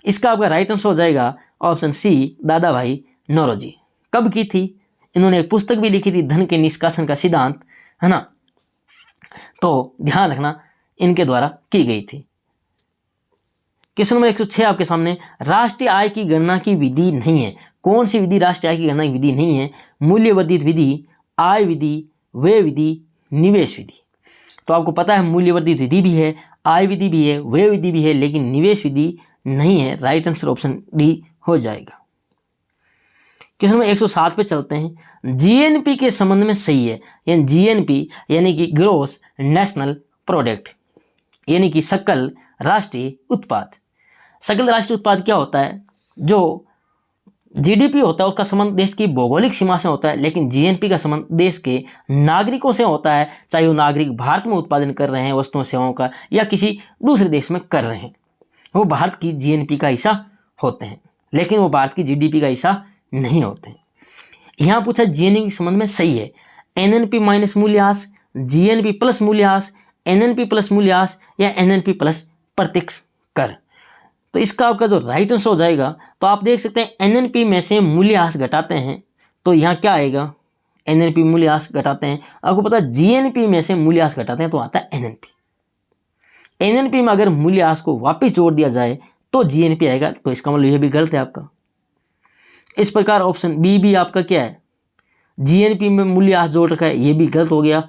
इसका आपका राइट आंसर हो जाएगा ऑप्शन सी, दादा भाई नौरोजी। कब की थी? इन्होंने एक पुस्तक भी लिखी थी, धन के निष्कासन का सिद्धांत, है ना। तो ध्यान रखना, इनके द्वारा की गई थी। क्वेश्चन नंबर 106 आपके सामने, राष्ट्रीय आय की गणना की विधि नहीं है। कौन सी विधि राष्ट्रीय आय की गणना की विधि नहीं है? मूल्यवर्धित विधि, आय विधि, व्यय विधि, निवेश विधि। तो आपको पता है मूल्यवर्धित विधि भी है, आय विधि भी है, व्यय विधि भी है, लेकिन निवेश विधि नहीं है। राइट आंसर ऑप्शन डी हो जाएगा। क्वेश्चन नंबर 107 पे चलते हैं, जीएनपी के संबंध में सही है। यानी जीएनपी यानी कि ग्रोस नेशनल प्रोडक्ट, यानी कि सकल राष्ट्रीय उत्पाद। सकल राष्ट्रीय उत्पाद क्या होता है? जो जीडीपी होता है उसका संबंध देश की भौगोलिक सीमा से होता है, लेकिन जीएनपी का संबंध देश के नागरिकों से होता है, चाहे वो नागरिक भारत में उत्पादन कर रहे हैं वस्तुओं सेवाओं का या किसी दूसरे देश में कर रहे हैं, वो भारत की जीएनपी का हिस्सा होते हैं, लेकिन वो भारत की जीडीपी का हिस्सा नहीं होते हैं। यहाँ पूछा जीएनपी के संबंध में सही है, एनएनपी माइनस मूल्यह्रास, जीएनपी प्लस मूल्यह्रास, एनएनपी प्लस मूल्यह्रास या एनएनपी प्लस प्रत्यक्ष कर। तो इसका आपका जो राइट आंसर हो जाएगा, तो आप देख सकते हैं एनएनपी में से मूल्यह्रास घटाते हैं तो यहाँ क्या आएगा? एनएनपी मूल्यह्रास घटाते हैं। आपको पता है जीएनपी में से मूल्यह्रास घटाते हैं तो आता है एनएनपी। एनएनपी में अगर मूल्यह्रास को वापस जोड़ दिया जाए तो जीएनपी आएगा, तो इसका मतलब यह भी गलत है आपका। इस प्रकार ऑप्शन बी भी आपका क्या है? जीएनपी में मूल्यह्रास जोड़ रखा है, ये भी गलत हो गया।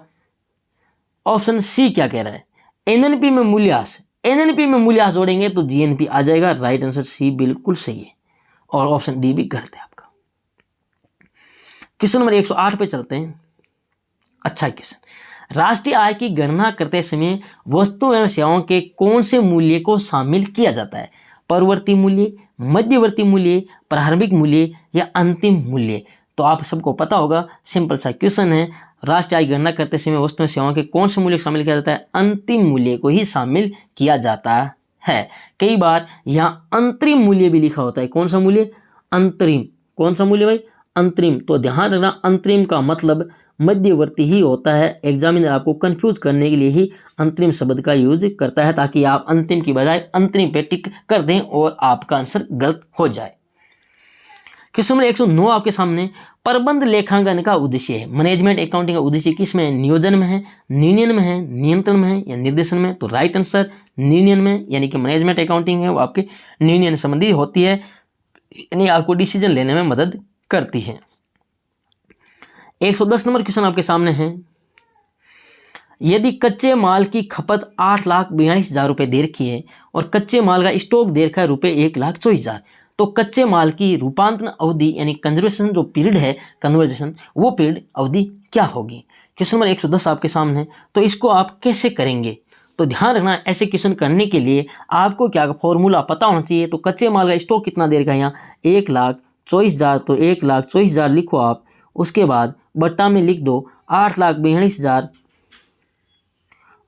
ऑप्शन सी क्या कह रहा है, एनएनपी में मूल्यह्रास, एनएनपी में मूल्यह्रास जोड़ेंगे तो जीएनपी आ जाएगा। राइट आंसर सी बिल्कुल सही है और ऑप्शन डी भी गलत है आपका। क्वेश्चन नंबर 108 पे चलते हैं। अच्छा क्वेश्चन, राष्ट्रीय आय की गणना करते समय वस्तु एवं सेवाओं के कौन से मूल्य को शामिल किया जाता है? परवर्ती मूल्य, मध्यवर्ती मूल्य, प्रारंभिक मूल्य या अंतिम मूल्य? तो आप सबको पता होगा, सिंपल सा क्वेश्चन है। राष्ट्रीय आय की गणना करते समय वस्तु एवं सेवाओं के कौन से मूल्य को शामिल किया जाता है? अंतिम मूल्य को ही शामिल किया जाता है। कई बार यहाँ अंतरिम मूल्य भी लिखा होता है। कौन सा मूल्य? अंतरिम। कौन सा मूल्य भाई? अंतरिम। तो ध्यान रखना, अंतरिम का मतलब मध्यवर्ती ही होता है। एग्जामिनर आपको कंफ्यूज करने के लिए ही अंतरिम शब्द का यूज करता है, ताकि आप अंतिम की बजाय अंतरिम पे टिक कर दें और आपका आंसर गलत हो जाए। क्वेश्चन नंबर 109 आपके सामने, प्रबंध लेखांकन का उद्देश्य है। मैनेजमेंट अकाउंटिंग का उद्देश्य किसमें है? नियोजन में है, निर्णय में है, नियंत्रण में है या निर्देशन में? तो राइट आंसर निर्णय में, यानी कि मैनेजमेंट अकाउंटिंग है वो आपके निर्णय संबंधी होती है, यानी आपको डिसीजन लेने में मदद करती है। 110 नंबर क्वेश्चन आपके सामने है। यदि कच्चे माल की खपत 8,42,000 रुपये दे रखी है और कच्चे माल का स्टॉक दे रखा है रुपये 1,24,000, तो कच्चे माल की रूपांतरण अवधि यानी कंजर्वेशन जो पीरियड है, कन्वर्जेशन, वो पीरियड अवधि क्या होगी? क्वेश्चन नंबर 110 आपके सामने। तो इसको आप कैसे करेंगे? तो ध्यान रखना, ऐसे क्वेश्चन करने के लिए आपको क्या फॉर्मूला पता होना चाहिए। तो कच्चे माल का स्टॉक कितना दे रखा है यहाँ? 1,24,000, तो 1,24,000 लिखो आप, उसके बाद बट्टा में लिख दो 8,42,000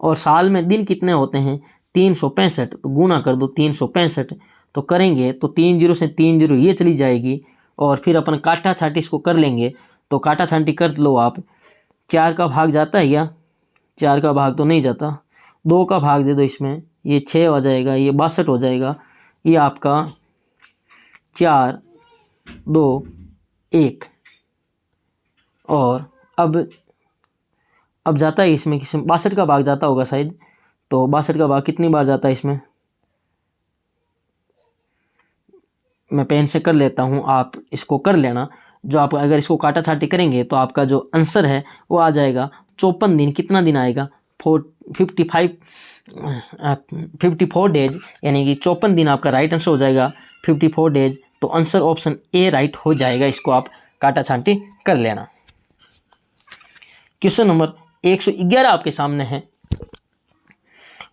और साल में दिन कितने होते हैं? 365, तो गुना कर दो 365। तो करेंगे तो 3 जीरो से 3 जीरो ये चली जाएगी और फिर अपन काटा छाटी इसको कर लेंगे। तो काटा छाटी कर लो आप। 4 का भाग जाता है क्या? 4 का भाग तो नहीं जाता। 2 का भाग दे दो इसमें, ये 6 हो जाएगा, ये 62 हो जाएगा। ये आपका 4, 2, 1 और अब जाता है इसमें 62 का भाग जाता होगा शायद। तो 62 का भाग कितनी बार जाता है इसमें? मैं पेन से कर लेता हूँ, आप इसको कर लेना। जो आप अगर इसको काटा छाटी करेंगे तो आपका जो आंसर है वो आ जाएगा 54 दिन। कितना दिन आएगा? 54 डेज, यानी कि 54 दिन आपका राइट आंसर हो जाएगा, 54 डेज। तो आंसर ऑप्शन ए राइट हो जाएगा। इसको आप काटा छाटी कर लेना। क्वेश्चन नंबर 111 आपके सामने है।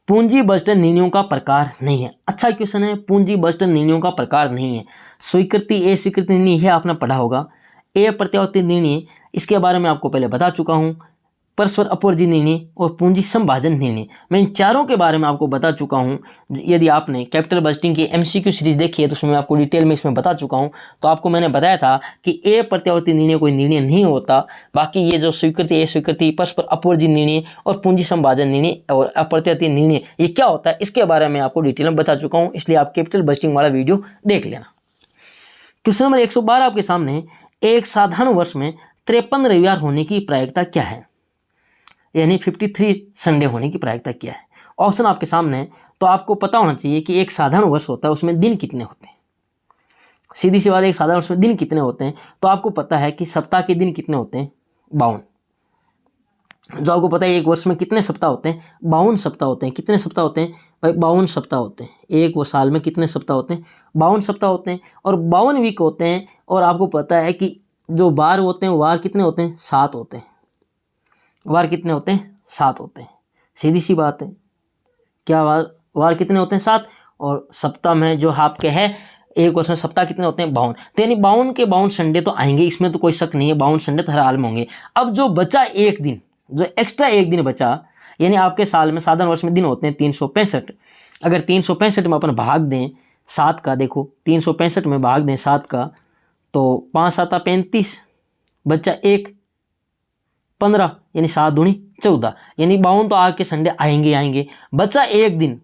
पूंजी बजट निर्णयों का प्रकार नहीं है। अच्छा क्वेश्चन है, पूंजी बजट निर्णयों का प्रकार नहीं है। स्वीकृति, ए स्वीकृति निर्णय है, आपने पढ़ा होगा। ए प्रत्यावर्ती निर्णय, इसके बारे में आपको पहले बता चुका हूँ। परस्पर अपवर्जित निर्णय और पूंजी संभाजन निर्णय, मैं इन चारों के बारे में आपको बता चुका हूँ। यदि आपने कैपिटल बजटिंग की एमसीक्यू सीरीज देखी है तो उसमें आपको डिटेल में इसमें बता चुका हूँ। तो आपको मैंने बताया था कि ए प्रत्यावर्ती निर्णय कोई निर्णय नहीं होता। बाकी ये जो स्वीकृति, ए स्वीकृति, परस्पर अपवर्जित निर्णय और पूंजी संभाजन निर्णय और अप्रत्यावर्ती निर्णय, ये क्या होता है, इसके बारे में आपको डिटेल में बता चुका हूँ। इसलिए आप कैपिटल बजटिंग वाला वीडियो देख लेना। क्वेश्चन नंबर 112 आपके सामने, एक साधारण वर्ष में 53 रविवार होने की प्रायिकता क्या है? यानी 53 संडे होने की प्रायिकता क्या है? ऑप्शन आपके सामने है। तो आपको पता होना चाहिए कि एक साधारण वर्ष होता है, उसमें दिन कितने होते हैं। सीधी सी बात है, एक साधारण वर्ष में दिन कितने होते हैं? तो आपको पता है कि सप्ताह के दिन कितने होते हैं? 52। जो आपको पता है एक वर्ष में कितने सप्ताह होते हैं? 52 सप्ताह होते हैं। कितने सप्ताह होते हैं भाई? 52 सप्ताह होते हैं। एक वो साल में कितने सप्ताह होते हैं? 52 सप्ताह होते हैं और 52 वीक होते हैं। और आपको पता है कि जो वार होते हैं, वार कितने होते हैं? 7 होते हैं। वार कितने होते हैं? 7 होते हैं। सीधी सी बात है, क्या वार कितने होते हैं? 7। और सप्ताह में जो आपके है एक वर्ष में सप्ताह कितने होते हैं? 52। तो यानी 52 के 52 संडे तो आएंगे, इसमें तो कोई शक नहीं है। 52 संडे तो हर हाल में होंगे। अब जो बचा एक दिन, जो एक्स्ट्रा एक दिन बचा, यानी आपके साल में साधारण वर्ष में दिन होते हैं 365। अगर 365 में अपन भाग दें 7 का, देखो 365 में भाग दें 7 का, तो 5 7 35, बच्चा 1 15, यानी 7 दूनी 14, यानी 52 तो आगे संडे आएंगे। बचा एक दिन,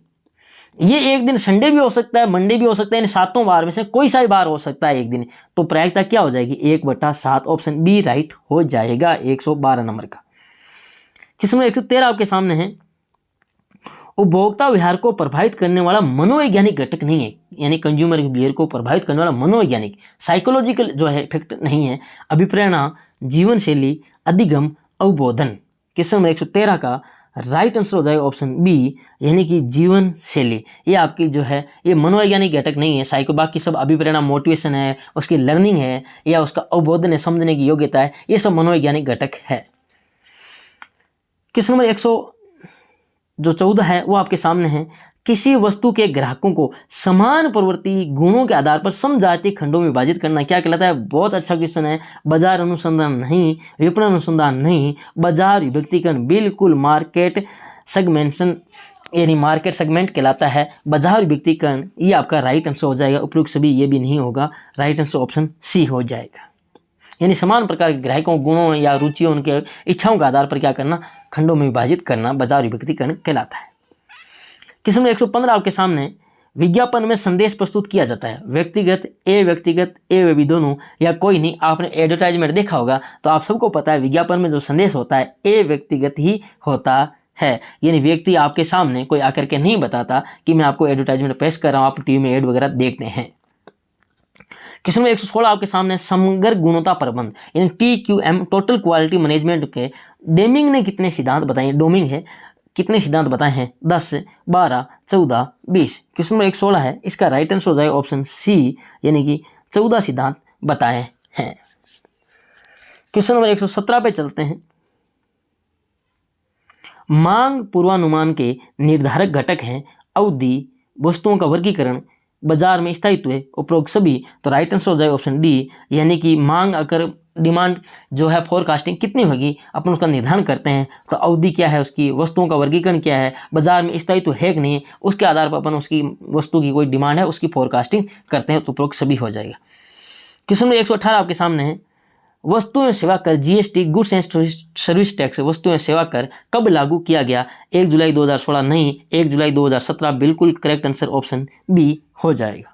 ये एक दिन संडे भी हो सकता है, मंडे भी हो सकता है, यानी 7 बार में से कोई सा भी बार हो सकता है एक दिन। तो प्रायिकता क्या हो जाएगी? 1/7। ऑप्शन बी राइट हो जाएगा 112 नंबर का। क्वेश्चन नंबर 113 आपके सामने है। उपभोक्ता व्यवहार को प्रभावित करने वाला मनोवैज्ञानिक घटक नहीं है, यानी कंज्यूमर बिहेवियर को प्रभावित करने वाला मनोवैज्ञानिक साइकोलॉजिकल जो है इफेक्ट नहीं है। अभिप्रेरणा, जीवन शैली, अधिगम, अवबोधन। क्वेश्चन नंबर 113 का राइट आंसर हो जाएगा ऑप्शन बी, यानी कि जीवन शैली। ये आपकी जो है ये मनोवैज्ञानिक घटक नहीं है, साइको बाकी सब अभिप्रेरणा मोटिवेशन है, उसकी लर्निंग है या उसका अवबोधन है, समझने की योग्यता है, ये सब मनोवैज्ञानिक घटक है। क्वेश्चन नंबर 114 है वो आपके सामने है। किसी वस्तु के ग्राहकों को समान प्रवृत्ति गुणों के आधार पर समजातीय खंडों में विभाजित करना क्या कहलाता है? बहुत अच्छा क्वेश्चन है। बाजार अनुसंधान नहीं, विपणन अनुसंधान नहीं, बाजार विभक्तिकरण बिल्कुल मार्केट सेगमेंटेशन यानी मार्केट सेगमेंट कहलाता है। बाजार विभक्तिकरण ये आपका राइट आंसर हो जाएगा। उपयुक्त सभी ये भी नहीं होगा, राइट आंसर ऑप्शन सी हो जाएगा। यानी समान प्रकार के ग्राहकों गुणों या रुचियों उनके इच्छाओं के आधार पर क्या करना, खंडों में विभाजित करना बाजार विभक्तिकरण कहलाता है। क्वेश्चन नंबर 115 आपके सामने, विज्ञापन में संदेश प्रस्तुत किया जाता है व्यक्तिगत ए वे भी दोनों या कोई नहीं। आपने एडवर्टाइजमेंट देखा होगा तो आप सबको पता है विज्ञापन में जो संदेश होता है ए व्यक्तिगत ही होता है। यानी व्यक्ति आपके सामने कोई आकर के नहीं बताता कि मैं आपको एडवर्टाइजमेंट पेश कर रहा हूँ, आप टीवी में एड वगैरह देखते हैं। क्वेश्चन नंबर 116 आपके सामने, समग्र गुणवत्ता प्रबंध यानी TQM टोटल क्वालिटी मैनेजमेंट के डेमिंग ने कितने सिद्धांत बताए? डोमिंग है, कितने सिद्धांत बताए हैं? 10, 12, 14, 20। क्वेश्चन नंबर 116 है, इसका राइट आंसर हो जाएगा ऑप्शन सी, यानी कि 14 सिद्धांत बताए हैं। क्वेश्चन नंबर 117 पे चलते हैं। मांग पूर्वानुमान के निर्धारक घटक हैं अवधि, वस्तुओं का वर्गीकरण, बाजार में स्थायित्व, उपरोक्त सभी। तो राइट आंसर हो जाएगा ऑप्शन डी, यानी कि मांग अगर डिमांड जो है फोरकास्टिंग कितनी होगी अपन उसका निर्धारण करते हैं, तो अवधि क्या है उसकी, वस्तुओं का वर्गीकरण क्या है, बाजार में स्थायित्व है कि नहीं, उसके आधार पर अपन उसकी वस्तु की कोई डिमांड है उसकी फोरकास्टिंग करते हैं, तो उपरोक्त सभी हो जाएगा। क्वेश्चन नंबर 118 आपके सामने है। वस्तु एवं सेवा कर GST goods and service tax वस्तु एवं सेवा कर कब लागू किया गया? 1 जुलाई 2016 नहीं, 1 जुलाई 2017 बिल्कुल करेक्ट आंसर ऑप्शन बी हो जाएगा।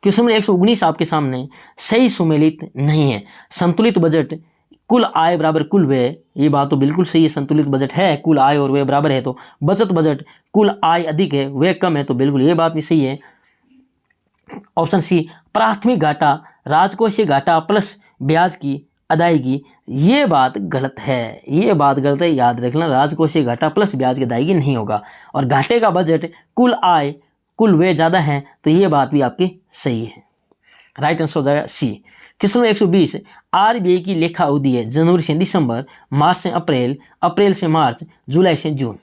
क्वेश्चन नंबर 119 आपके सामने, सही सुमेलित नहीं है। संतुलित बजट कुल आय बराबर कुल व्यय, ये बात तो बिल्कुल सही है, संतुलित बजट है, कुल आय और व्यय बराबर है। तो बचत बजट कुल आय अधिक है व्यय कम है, तो बिल्कुल ये बात भी सही है, ऑप्शन सी। प्राथमिक घाटा राजकोषीय घाटा प्लस ब्याज की अदायगी, ये बात गलत है, ये बात गलत है, याद रखना। राजकोषीय घाटा प्लस ब्याज की अदायगी नहीं होगा। और घाटे का बजट कुल आय कुल व्यय ज़्यादा है, तो ये बात भी आपकी सही है, राइट आंसर हो जाएगा सी। क्वेश्चन 120, RBI की लेखा अवधि है जनवरी से दिसंबर, मार्च से अप्रैल, अप्रैल से मार्च, जुलाई से जून।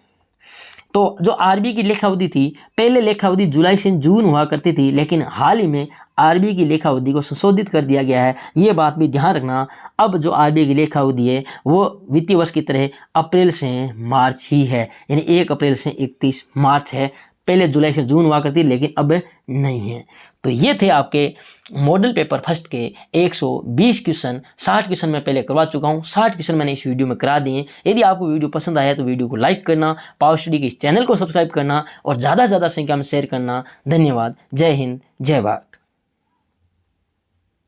तो जो RBI की लेखा अवधि थी, पहले लेखा अवधि जुलाई से जून हुआ करती थी, लेकिन हाल ही में RBI की लेखा अवधि को संशोधित कर दिया गया है, ये बात भी ध्यान रखना। अब जो RBI की लेखा अवधि है वो वित्तीय वर्ष की तरह अप्रैल से मार्च ही है, यानी 1 अप्रैल से 31 मार्च है। पहले जुलाई से जून हुआ करती लेकिन अब नहीं है। तो ये थे आपके मॉडल पेपर फर्स्ट के 120 क्वेश्चन। 60 क्वेश्चन मैं पहले करवा चुका हूँ, 60 क्वेश्चन मैंने इस वीडियो में करा दिए। यदि आपको वीडियो पसंद आया तो वीडियो को लाइक करना, पावर स्टडी के इस चैनल को सब्सक्राइब करना और ज़्यादा से ज़्यादा संख्या में शेयर करना। धन्यवाद। जय हिंद, जय भारत।